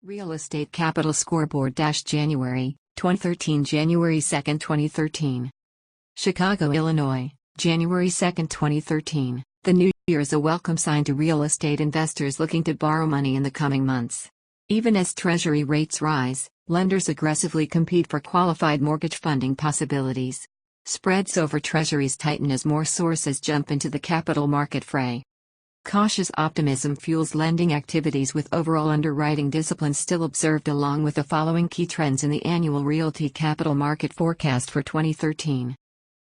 Real Estate Capital Scoreboard January 2013 January 2, 2013. Chicago, Illinois, January 2, 2013. The new year is a welcome sign to real estate investors looking to borrow money in the coming months. Even as treasury rates rise, lenders aggressively compete for qualified mortgage funding possibilities. Spreads over treasuries tighten as more sources jump into the capital market fray. Cautious optimism fuels lending activities, with overall underwriting discipline still observed, along with the following key trends in the annual Realty Capital Market Forecast for 2013.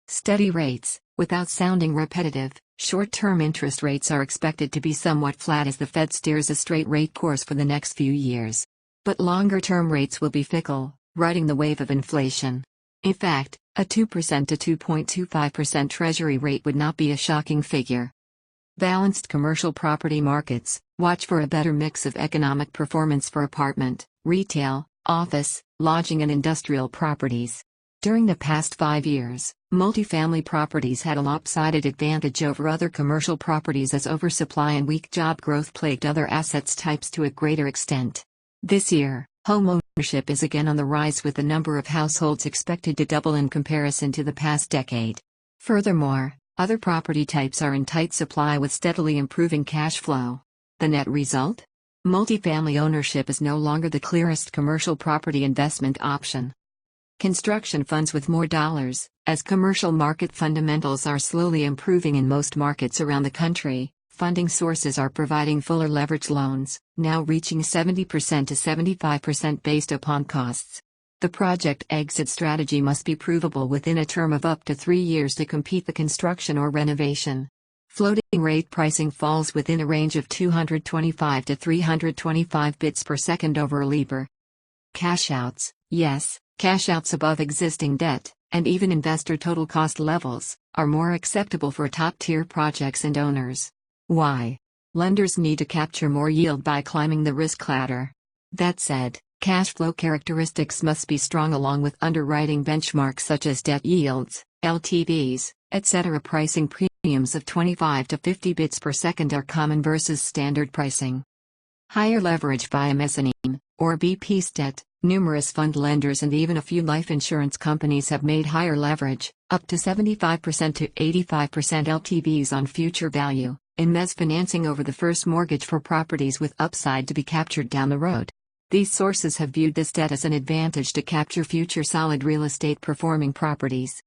Steady rates. Without sounding repetitive, short-term interest rates are expected to be somewhat flat as the Fed steers a straight rate course for the next few years. But longer-term rates will be fickle, riding the wave of inflation. In fact, a 2% to 2.25% Treasury rate would not be a shocking figure. Balanced commercial property markets. Watch for a better mix of economic performance for apartment, retail, office, lodging and industrial properties. During the past 5 years, multifamily properties had a lopsided advantage over other commercial properties as oversupply and weak job growth plagued other assets types to a greater extent. This year, home ownership is again on the rise, with the number of households expected to double in comparison to the past decade. Furthermore, other property types are in tight supply with steadily improving cash flow. The net result? Multifamily ownership is no longer the clearest commercial property investment option. Construction funds with more dollars. As commercial market fundamentals are slowly improving in most markets around the country, funding sources are providing fuller leverage loans, now reaching 70% to 75% based upon costs. The project exit strategy must be provable within a term of up to 3 years to compete the construction or renovation. Floating rate pricing falls within a range of 225 to 325 bits per second over LIBOR. Cash outs. Yes, cash outs above existing debt, and even investor total cost levels, are more acceptable for top-tier projects and owners. Why? Lenders need to capture more yield by climbing the risk ladder. That said, cash flow characteristics must be strong, along with underwriting benchmarks such as debt yields, LTVs, etc. Pricing premiums of 25 to 50 bits per second are common versus standard pricing. Higher leverage via mezzanine, or BP's debt. Numerous fund lenders and even a few life insurance companies have made higher leverage, up to 75% to 85% LTVs on future value, in mezz financing over the first mortgage for properties with upside to be captured down the road. These sources have viewed this debt as an advantage to capture future solid real estate performing properties.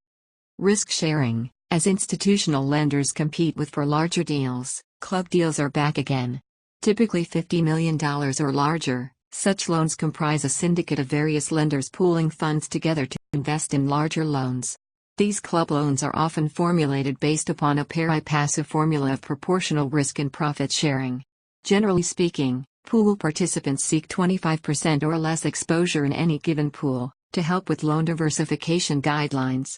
Risk sharing. As institutional lenders compete for larger deals, club deals are back again. Typically $50 million or larger, such loans comprise a syndicate of various lenders pooling funds together to invest in larger loans. These club loans are often formulated based upon a pari passu formula of proportional risk and profit sharing. Generally speaking, pool participants seek 25% or less exposure in any given pool, to help with loan diversification guidelines.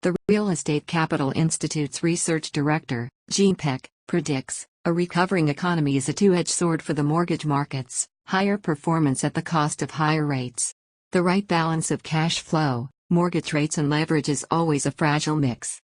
The Real Estate Capital Institute's research director, Gene Peck, predicts, a recovering economy is a two-edged sword for the mortgage markets, higher performance at the cost of higher rates. The right balance of cash flow, mortgage rates and leverage is always a fragile mix.